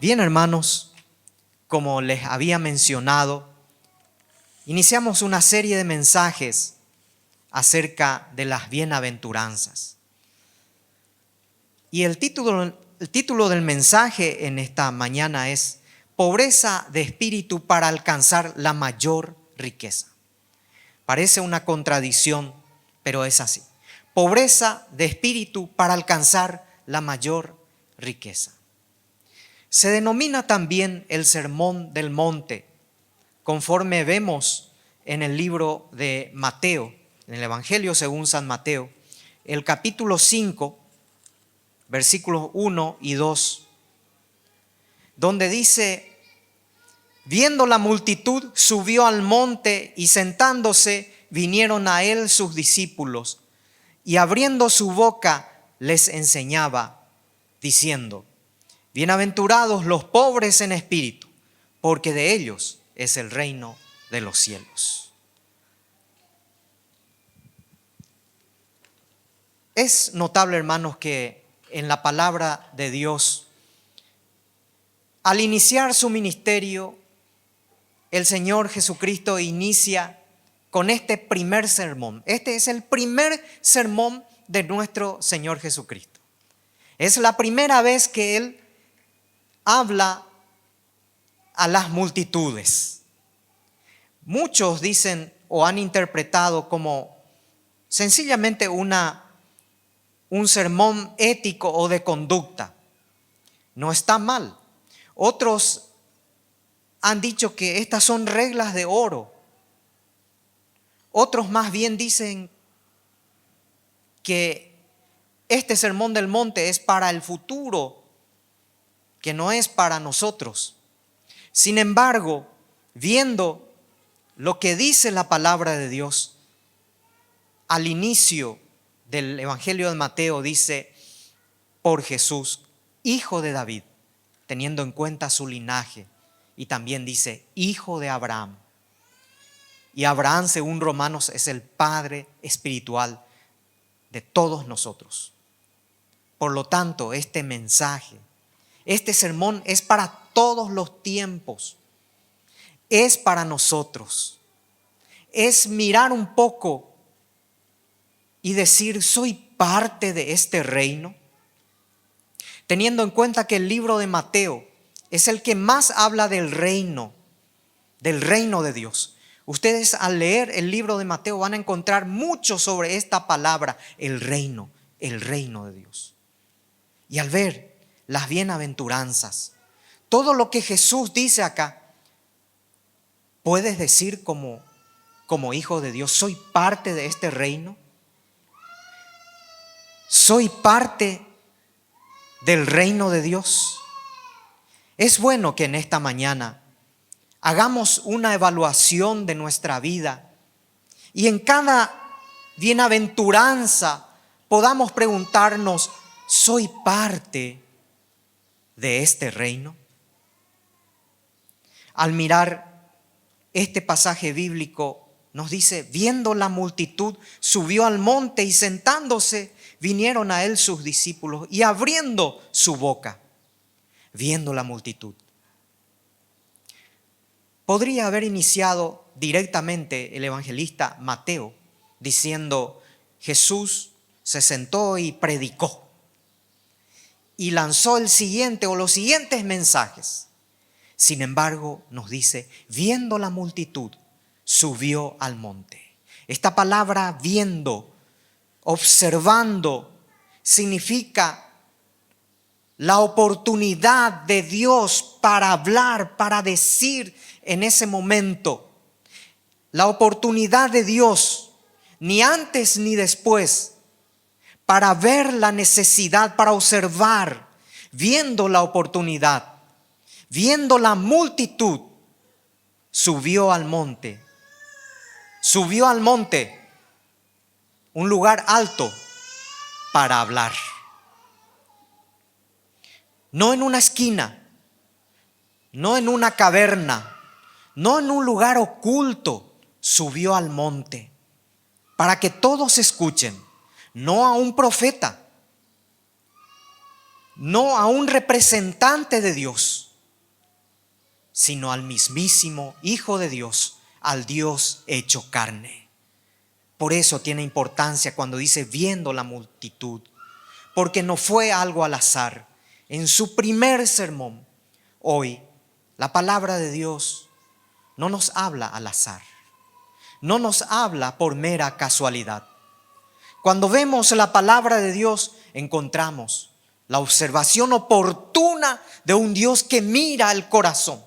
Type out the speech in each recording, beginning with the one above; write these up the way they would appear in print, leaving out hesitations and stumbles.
Bien, hermanos, como les había mencionado, iniciamos una serie de mensajes acerca de las bienaventuranzas. Y el título del mensaje en esta mañana es Pobreza de espíritu para alcanzar la mayor riqueza. Parece una contradicción, pero es así. Pobreza de espíritu para alcanzar la mayor riqueza. Se denomina también el Sermón del Monte, conforme vemos en el libro de Mateo, en el Evangelio según San Mateo, el capítulo 5, versículos 1 y 2, donde dice: viendo la multitud, subió al monte y sentándose, vinieron a él sus discípulos, y abriendo su boca les enseñaba, diciendo: bienaventurados los pobres en espíritu, porque de ellos es el reino de los cielos. Es notable, hermanos, que en la palabra de Dios, al iniciar su ministerio, el Señor Jesucristo inicia con este primer sermón. Este es el primer sermón de nuestro Señor Jesucristo. Es la primera vez que Él habla a las multitudes. Muchos dicen o han interpretado como sencillamente un sermón ético o de conducta. No está mal. Otros han dicho que estas son reglas de oro. Otros más bien dicen que este sermón del monte es para el futuro, que no es para nosotros. Sin embargo, viendo lo que dice la palabra de Dios, al inicio del Evangelio de Mateo dice: por Jesús, hijo de David, teniendo en cuenta su linaje. Y también dice: hijo de Abraham. Y Abraham, según Romanos, es el padre espiritual de todos nosotros. Por lo tanto, este mensaje, este sermón es para todos los tiempos. Es para nosotros. Es mirar un poco y decir: ¿soy parte de este reino? Teniendo en cuenta que el libro de Mateo es el que más habla del reino de Dios. Ustedes al leer el libro de Mateo van a encontrar mucho sobre esta palabra, el reino de Dios. Y al ver las bienaventuranzas, todo lo que Jesús dice acá, puedes decir como hijo de Dios: ¿soy parte de este reino? ¿Soy parte del reino de Dios? Es bueno que en esta mañana hagamos una evaluación de nuestra vida y en cada bienaventuranza podamos preguntarnos: ¿soy parte de este reino? Al mirar este pasaje bíblico nos dice: viendo la multitud, subió al monte y sentándose, vinieron a él sus discípulos y abriendo su boca, viendo la multitud. Podría haber iniciado directamente el evangelista Mateo diciendo: Jesús se sentó y predicó y lanzó el siguiente o los siguientes mensajes. Sin embargo, nos dice: viendo la multitud, subió al monte. Esta palabra viendo, observando, significa la oportunidad de Dios para hablar, para decir en ese momento. La oportunidad de Dios, ni antes ni después, para ver la necesidad, para observar, viendo la oportunidad, viendo la multitud, subió al monte. Subió al monte, un lugar alto, para hablar. No en una esquina, no en una caverna, no en un lugar oculto, subió al monte para que todos escuchen, no a un profeta, no a un representante de Dios, sino al mismísimo Hijo de Dios, al Dios hecho carne. Por eso tiene importancia cuando dice viendo la multitud, porque no fue algo al azar. En su primer sermón, hoy, la palabra de Dios no nos habla al azar, no nos habla por mera casualidad. Cuando vemos la palabra de Dios, encontramos la observación oportuna de un Dios que mira el corazón,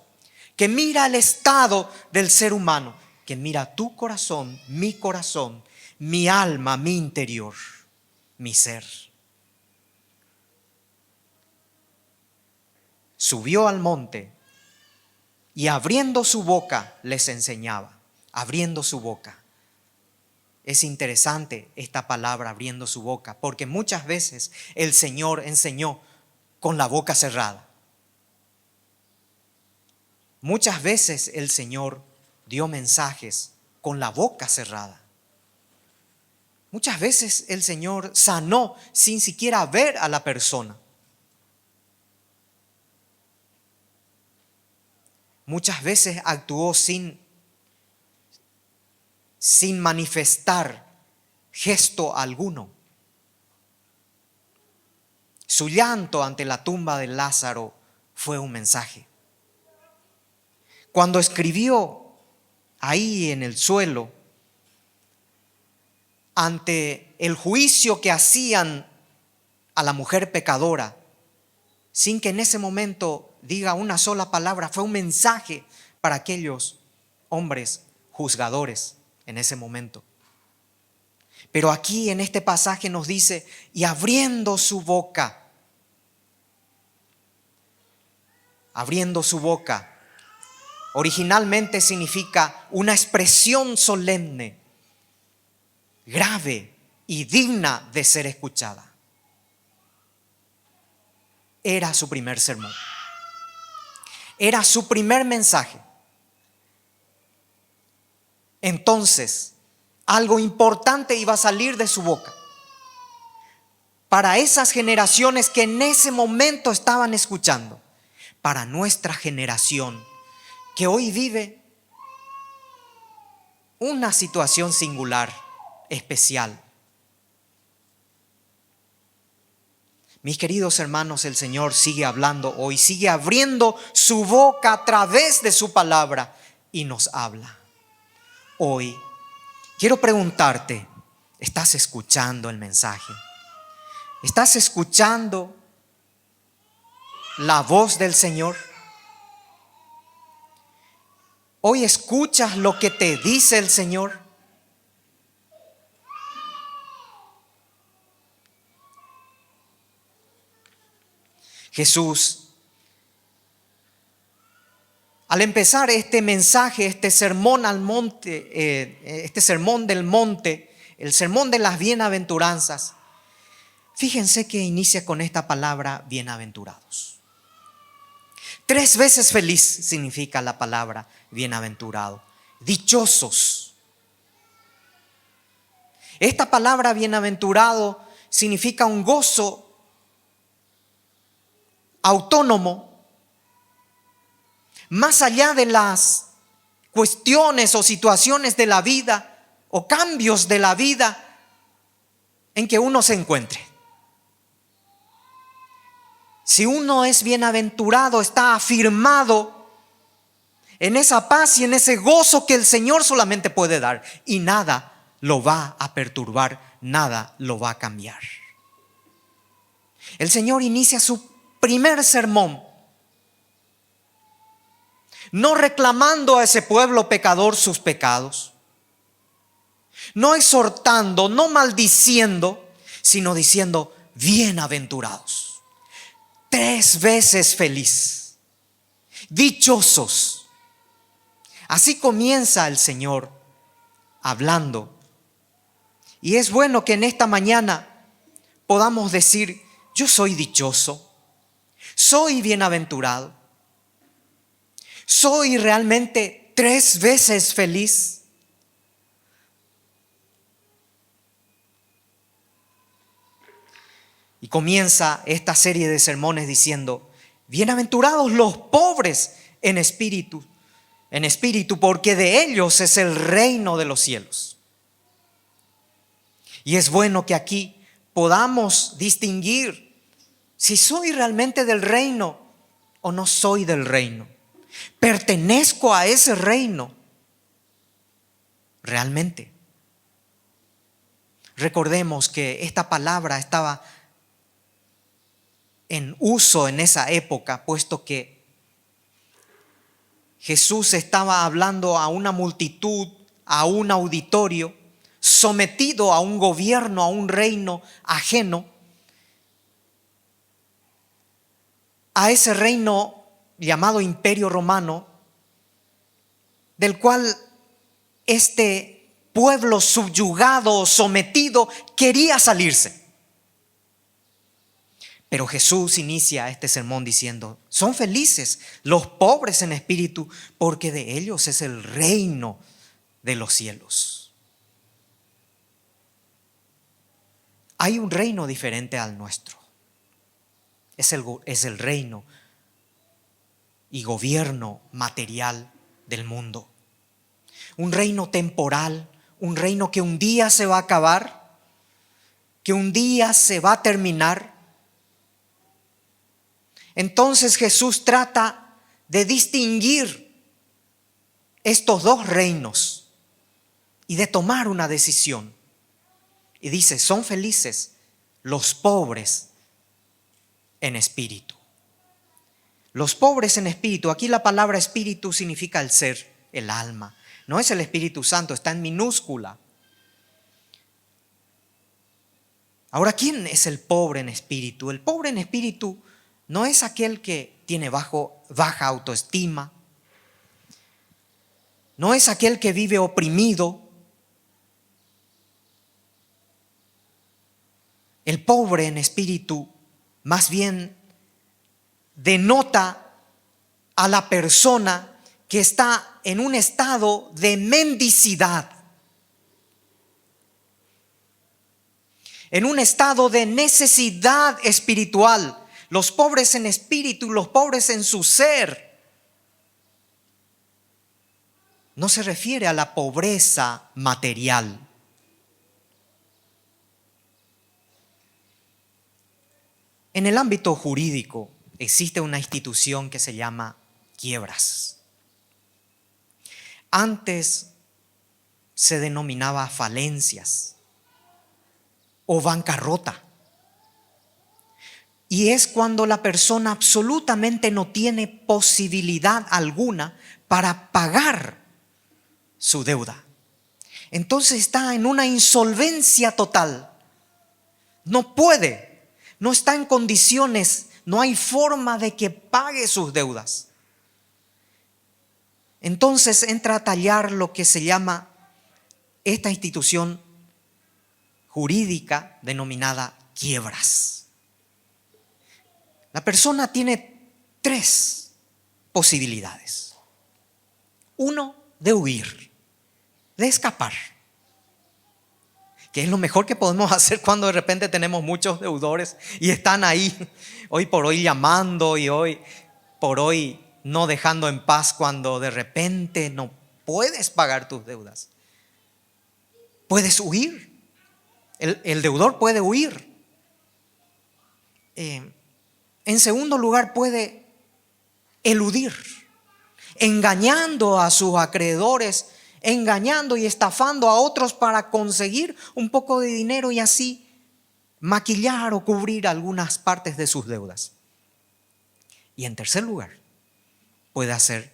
que mira el estado del ser humano, que mira tu corazón, mi alma, mi interior, mi ser. Subió al monte y abriendo su boca les enseñaba, abriendo su boca. Es interesante esta palabra, abriendo su boca, porque muchas veces el Señor enseñó con la boca cerrada. Muchas veces el Señor dio mensajes con la boca cerrada. Muchas veces el Señor sanó sin siquiera ver a la persona. Muchas veces actuó sin manifestar gesto alguno. Su llanto ante la tumba de Lázaro fue un mensaje. Cuando escribió ahí en el suelo, ante el juicio que hacían a la mujer pecadora, sin que en ese momento diga una sola palabra, fue un mensaje para aquellos hombres juzgadores en ese momento. Pero aquí en este pasaje nos dice, y abriendo su boca, originalmente significa una expresión solemne, grave y digna de ser escuchada. Era su primer sermón. Era su primer mensaje. Entonces, algo importante iba a salir de su boca. Para esas generaciones que en ese momento estaban escuchando. Para nuestra generación que hoy vive una situación singular, especial. Mis queridos hermanos, el Señor sigue hablando hoy, sigue abriendo su boca a través de su palabra y nos habla. Hoy quiero preguntarte, ¿estás escuchando el mensaje? ¿Estás escuchando la voz del Señor? ¿Hoy escuchas lo que te dice el Señor? Jesús, al empezar este mensaje, este sermón al monte, este sermón del monte, el sermón de las bienaventuranzas, fíjense que inicia con esta palabra bienaventurados. 3 veces feliz significa la palabra bienaventurado, dichosos. Esta palabra bienaventurado significa un gozo autónomo, más allá de las cuestiones o situaciones de la vida o cambios de la vida en que uno se encuentre. Si uno es bienaventurado, está afirmado en esa paz y en ese gozo que el Señor solamente puede dar, y nada lo va a perturbar, nada lo va a cambiar. El Señor inicia su primer sermón no reclamando a ese pueblo pecador sus pecados, no exhortando, no maldiciendo, sino diciendo bienaventurados, 3 veces feliz, dichosos. Así comienza el Señor hablando. Y es bueno que en esta mañana podamos decir: yo soy dichoso, soy bienaventurado, soy realmente 3 veces feliz. Y comienza esta serie de sermones diciendo: bienaventurados los pobres en espíritu, porque de ellos es el reino de los cielos. Y es bueno que aquí podamos distinguir si soy realmente del reino o no soy del reino. ¿Pertenezco a ese reino realmente? Recordemos que esta palabra estaba en uso en esa época, puesto que Jesús estaba hablando a una multitud, a un auditorio, sometido a un gobierno, a un reino ajeno, a ese reino llamado Imperio Romano, del cual este pueblo subyugado, sometido, quería salirse. Pero Jesús inicia este sermón diciendo: son felices los pobres en espíritu, porque de ellos es el reino de los cielos. Hay un reino diferente al nuestro. Es el reino y gobierno material del mundo. Un reino temporal, un reino que un día se va a acabar, que un día se va a terminar. Entonces Jesús trata de distinguir estos dos reinos y de tomar una decisión. Y dice: son felices los pobres en espíritu. Los pobres en espíritu, aquí la palabra espíritu significa el ser, el alma. No es el Espíritu Santo, está en minúscula. Ahora, ¿quién es el pobre en espíritu? El pobre en espíritu no es aquel que tiene baja autoestima. No es aquel que vive oprimido. El pobre en espíritu más bien denota a la persona que está en un estado de mendicidad, en un estado de necesidad espiritual. Los pobres en espíritu, los pobres en su ser. No se refiere a la pobreza material. En el ámbito jurídico existe una institución que se llama quiebras. Antes se denominaba falencias o bancarrota. Y es cuando la persona absolutamente no tiene posibilidad alguna para pagar su deuda. Entonces está en una insolvencia total. No puede, no está en condiciones, no hay forma de que pague sus deudas. Entonces entra a tallar lo que se llama esta institución jurídica denominada quiebras. La persona tiene tres posibilidades. Uno, de huir, de escapar, que es lo mejor que podemos hacer cuando de repente tenemos muchos deudores y están ahí hoy por hoy llamando y hoy por hoy no dejando en paz cuando de repente no puedes pagar tus deudas. Puedes huir. El deudor puede huir. En segundo lugar, puede eludir, engañando a sus acreedores, engañando y estafando a otros para conseguir un poco de dinero y así maquillar o cubrir algunas partes de sus deudas. Y en tercer lugar, puede hacer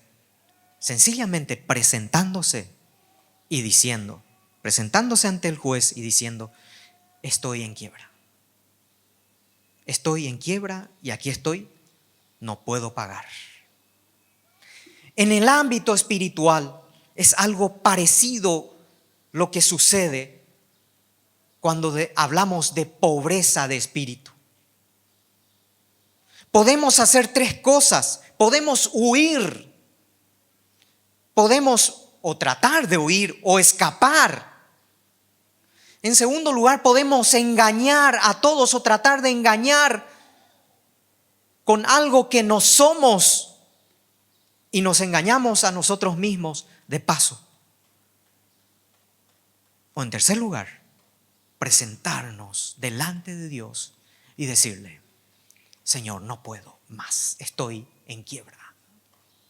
sencillamente presentándose ante el juez y diciendo: estoy en quiebra. Estoy en quiebra y aquí estoy, no puedo pagar. En el ámbito espiritual es algo parecido lo que sucede cuando hablamos de pobreza de espíritu. Podemos hacer tres cosas. Podemos huir, podemos o tratar de huir o escapar. En segundo lugar, podemos engañar a todos o tratar de engañar con algo que no somos y nos engañamos a nosotros mismos de paso. O en tercer lugar, presentarnos delante de Dios y decirle: Señor, no puedo más, estoy en quiebra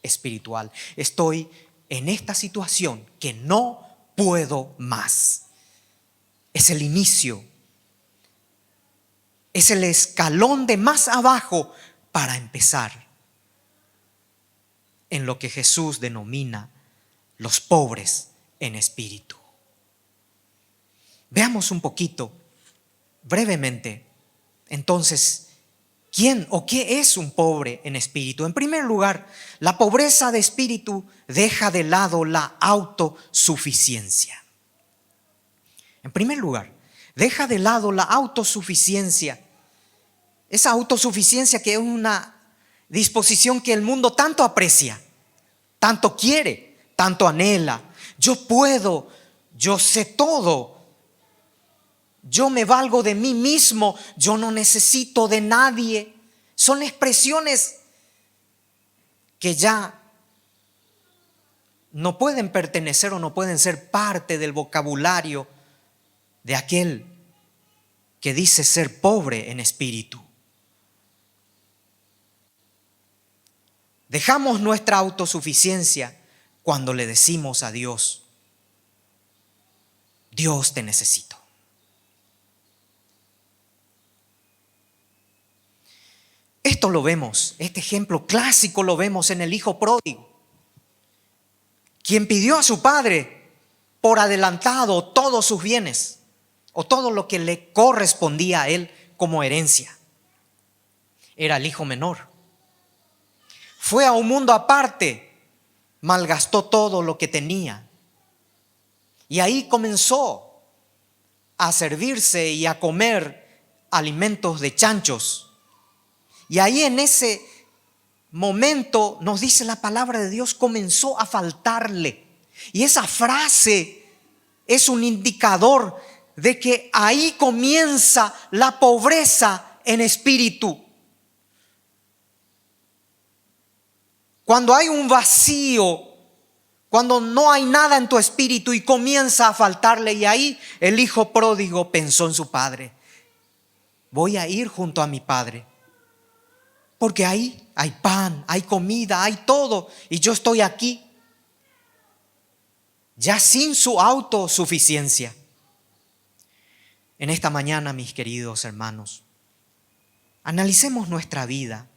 espiritual, estoy en esta situación que no puedo más. Es el inicio, es el escalón de más abajo para empezar en lo que Jesús denomina los pobres en espíritu. Veamos un poquito, brevemente, entonces, ¿quién o qué es un pobre en espíritu? En primer lugar, la pobreza de espíritu deja de lado la autosuficiencia. En primer lugar, deja de lado la autosuficiencia. Esa autosuficiencia que es una disposición que el mundo tanto aprecia, tanto quiere, tanto anhela. Yo puedo, yo sé todo. Yo me valgo de mí mismo, yo no necesito de nadie. Son expresiones que ya no pueden pertenecer o no pueden ser parte del vocabulario de aquel que dice ser pobre en espíritu. Dejamos nuestra autosuficiencia cuando le decimos a Dios: Dios, te necesito. Esto lo vemos, este ejemplo clásico lo vemos en el hijo pródigo, quien pidió a su padre por adelantado todos sus bienes o todo lo que le correspondía a él como herencia. Era el hijo menor. Fue a un mundo aparte, malgastó todo lo que tenía y ahí comenzó a servirse y a comer alimentos de chanchos. Y ahí en ese momento, nos dice la palabra de Dios, comenzó a faltarle. Y esa frase es un indicador de que ahí comienza la pobreza en espíritu. Cuando hay un vacío, cuando no hay nada en tu espíritu y comienza a faltarle, y ahí el hijo pródigo pensó en su padre: voy a ir junto a mi padre, porque ahí hay pan, hay comida, hay todo, y yo estoy aquí, ya sin su autosuficiencia. En esta mañana, mis queridos hermanos, analicemos nuestra vida.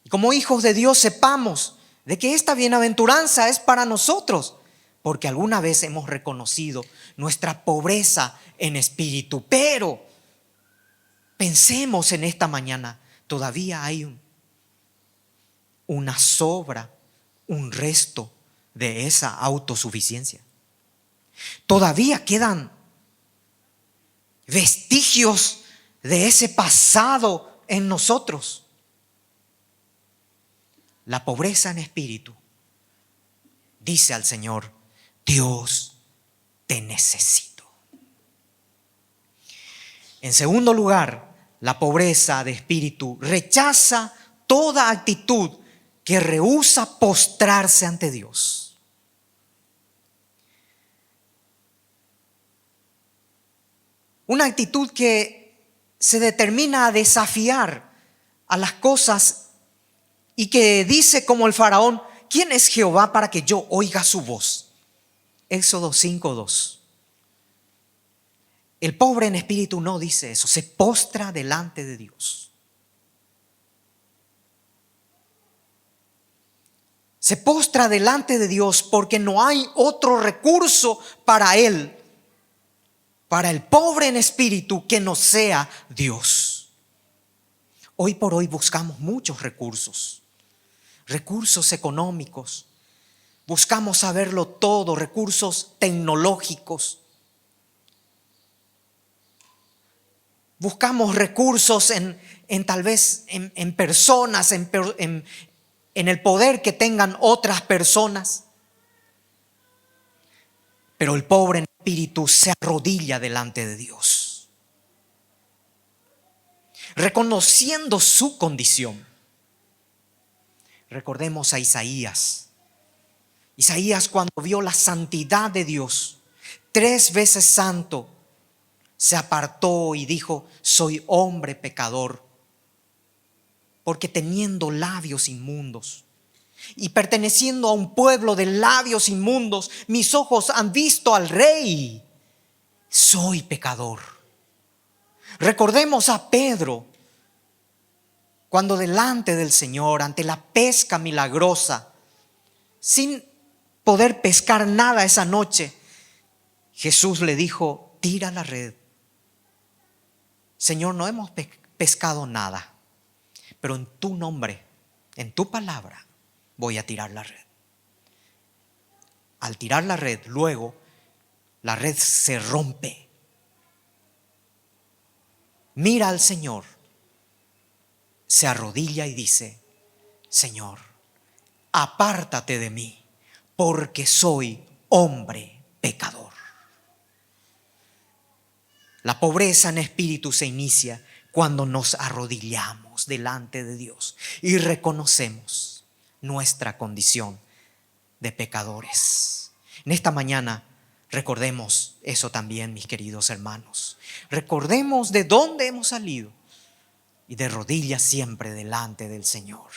Y como hijos de Dios sepamos de que esta bienaventuranza es para nosotros, porque alguna vez hemos reconocido nuestra pobreza en espíritu. Pero pensemos en esta mañana, todavía hay una sobra, un resto de esa autosuficiencia. Todavía quedan vestigios de ese pasado en nosotros. La pobreza en espíritu dice al Señor: Dios, te necesito. En segundo lugar, la pobreza de espíritu rechaza toda actitud que rehúsa postrarse ante Dios. Una actitud que se determina a desafiar a las cosas y que dice como el faraón: ¿quién es Jehová para que yo oiga su voz? Éxodo 5:2. El pobre en espíritu no dice eso, se postra delante de Dios. Se postra delante de Dios porque no hay otro recurso para él, para el pobre en espíritu, que no sea Dios. Hoy por hoy buscamos muchos recursos económicos, buscamos saberlo todo, recursos tecnológicos. Buscamos recursos en tal vez en personas, en el poder que tengan otras personas. Pero el pobre en espíritu se arrodilla delante de Dios, reconociendo su condición, Recordemos a Isaías. Isaías, cuando vio la santidad de Dios, 3 veces santo, se apartó y dijo: soy hombre pecador, porque teniendo labios inmundos y perteneciendo a un pueblo de labios inmundos, mis ojos han visto al Rey. Soy pecador. Recordemos a Pedro, cuando delante del Señor, ante la pesca milagrosa, sin poder pescar nada esa noche, Jesús le dijo: tira la red. Señor, no hemos pescado nada, pero en tu nombre, en tu palabra, voy a tirar la red. Al tirar la red, luego la red se rompe. Mira al Señor, se arrodilla y dice: Señor, apártate de mí, porque soy hombre pecador. La pobreza en espíritu se inicia cuando nos arrodillamos delante de Dios y reconocemos nuestra condición de pecadores. En esta mañana recordemos eso también, mis queridos hermanos. Recordemos de dónde hemos salido y de rodillas siempre delante del Señor.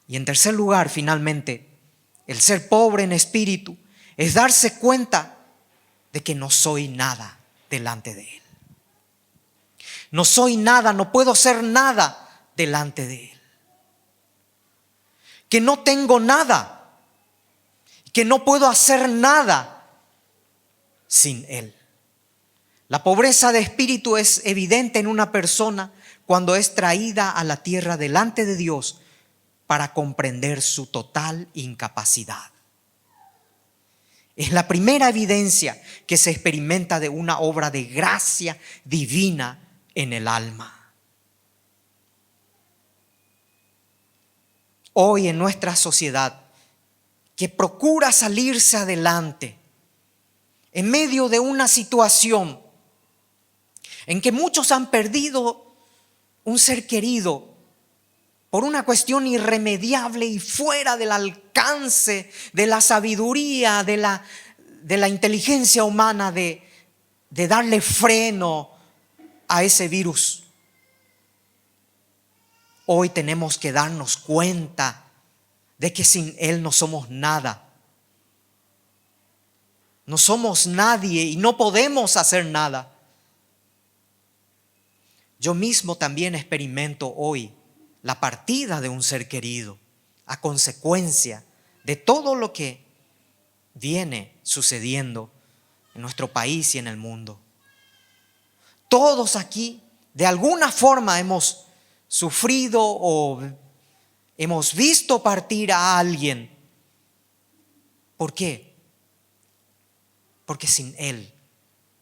Y en tercer lugar, finalmente, el ser pobre en espíritu es darse cuenta de que no soy nada delante de Él. No soy nada, no puedo ser nada delante de Él. Que no tengo nada, que no puedo hacer nada sin Él. La pobreza de espíritu es evidente en una persona cuando es traída a la tierra delante de Dios para comprender su total incapacidad. Es la primera evidencia que se experimenta de una obra de gracia divina en el alma. Hoy en nuestra sociedad, que procura salirse adelante en medio de una situación en que muchos han perdido un ser querido por una cuestión irremediable y fuera del alcance de la sabiduría, de la inteligencia humana de darle freno a ese virus. Hoy tenemos que darnos cuenta de que sin Él no somos nada. No somos nadie y no podemos hacer nada. Yo mismo también experimento hoy la partida de un ser querido a consecuencia de todo lo que viene sucediendo en nuestro país y en el mundo. Todos aquí de alguna forma hemos sufrido o hemos visto partir a alguien. ¿Por qué? Porque sin Él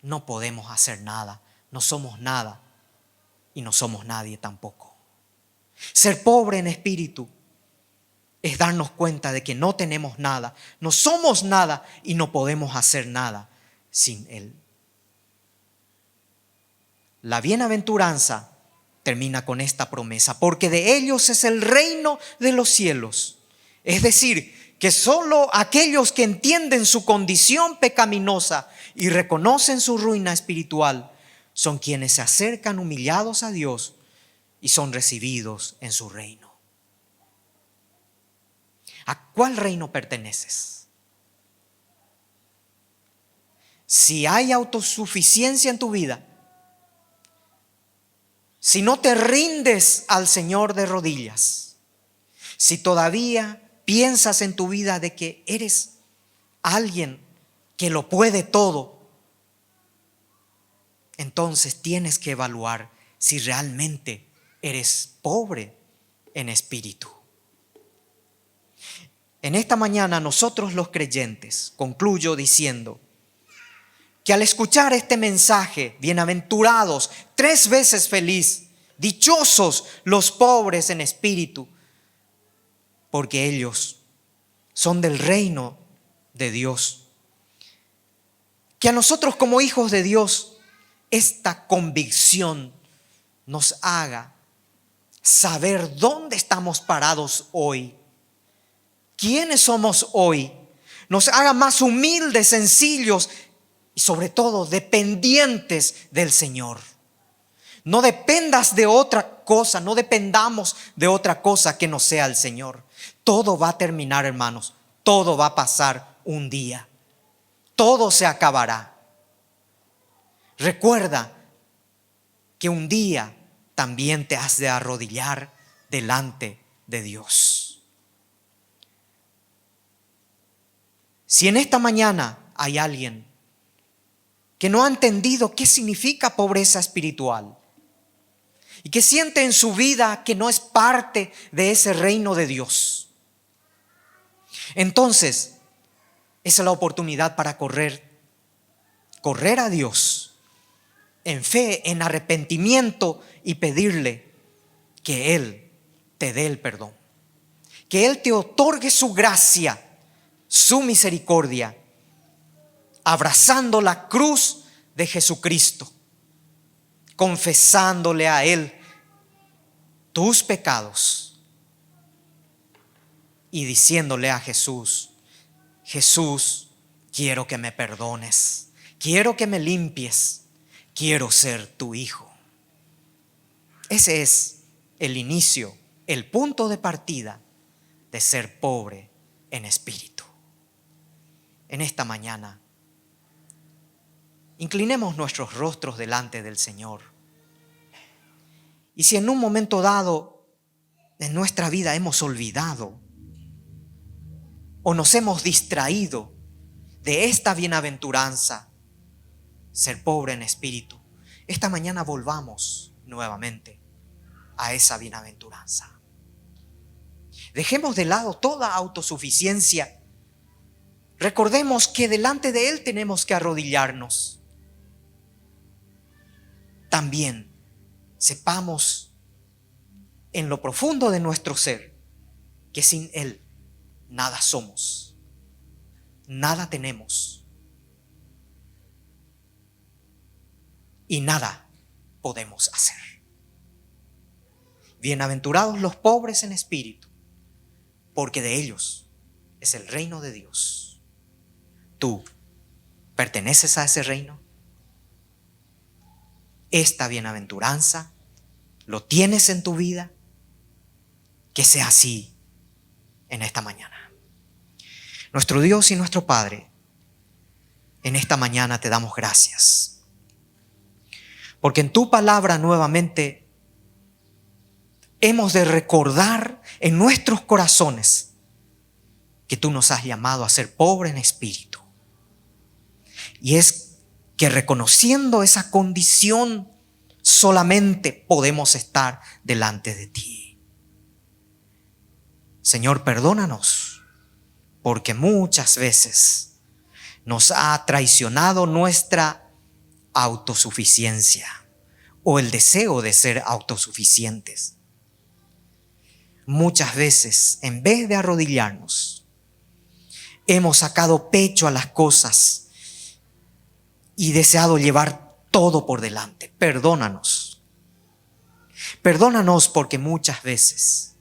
no podemos hacer nada, no somos nada y no somos nadie tampoco. Ser pobre en espíritu es darnos cuenta de que no tenemos nada, no somos nada y no podemos hacer nada sin Él. La bienaventuranza termina con esta promesa: porque de ellos es el reino de los cielos. Es decir, que solo aquellos que entienden su condición pecaminosa y reconocen su ruina espiritual son quienes se acercan humillados a Dios y son recibidos en su reino. ¿A cuál reino perteneces? Si hay autosuficiencia en tu vida, si no te rindes al Señor de rodillas, si todavía piensas en tu vida de que eres alguien que lo puede todo, entonces tienes que evaluar si realmente eres pobre en espíritu. En esta mañana nosotros los creyentes, concluyo diciendo que al escuchar este mensaje, bienaventurados, 3 veces feliz, dichosos los pobres en espíritu, porque ellos son del reino de Dios. Que a nosotros como hijos de Dios esta convicción nos haga saber dónde estamos parados hoy, quiénes somos hoy, nos haga más humildes, sencillos y sobre todo dependientes del Señor. No dependas de otra cosa, no dependamos de otra cosa que no sea el Señor. Todo va a terminar, hermanos, todo va a pasar un día, todo se acabará. Recuerda que un día también te has de arrodillar delante de Dios. Si en esta mañana hay alguien que no ha entendido qué significa pobreza espiritual y que siente en su vida que no es parte de ese reino de Dios, entonces esa es la oportunidad para correr a Dios en fe, en arrepentimiento y pedirle que Él te dé el perdón, que Él te otorgue su gracia, su misericordia, abrazando la cruz de Jesucristo, confesándole a Él tus pecados y diciéndole a Jesús: Jesús, quiero que me perdones, quiero que me limpies, quiero ser tu hijo. Ese es el inicio, el punto de partida de ser pobre en espíritu. En esta mañana, inclinemos nuestros rostros delante del Señor. Y si en un momento dado en nuestra vida hemos olvidado o nos hemos distraído de esta bienaventuranza, ser pobre en espíritu, esta mañana volvamos nuevamente a esa bienaventuranza. Dejemos de lado toda autosuficiencia. Recordemos que delante de Él tenemos que arrodillarnos. También sepamos en lo profundo de nuestro ser que sin Él nada somos, nada tenemos y nada podemos hacer. Bienaventurados los pobres en espíritu, porque de ellos es el reino de Dios. ¿Tú perteneces a ese reino? Esta bienaventuranza lo tienes en tu vida. Que sea así en esta mañana. Nuestro Dios y nuestro Padre, en esta mañana te damos gracias, porque en tu palabra nuevamente hemos de recordar en nuestros corazones que tú nos has llamado a ser pobre en espíritu. Y es que reconociendo esa condición solamente podemos estar delante de ti. Señor, perdónanos, porque muchas veces nos ha traicionado nuestra autosuficiencia o el deseo de ser autosuficientes. Muchas veces, en vez de arrodillarnos, hemos sacado pecho a las cosas y deseado llevar todo por delante. Perdónanos. Perdónanos porque muchas veces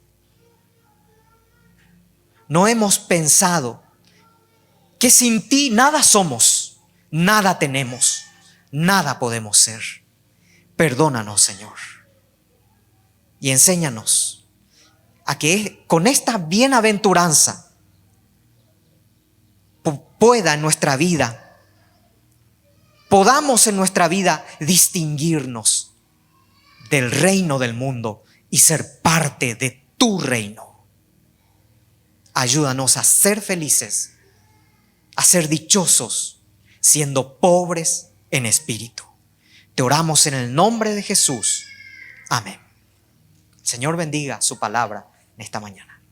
no hemos pensado que sin ti nada somos, nada tenemos, nada podemos ser. Perdónanos, Señor. Y enséñanos a que con esta bienaventuranza pueda en nuestra vida, podamos en nuestra vida distinguirnos del reino del mundo y ser parte de tu reino. Ayúdanos a ser felices, a ser dichosos, siendo pobres en espíritu. Te oramos en el nombre de Jesús. Amén. El Señor bendiga su palabra en esta mañana.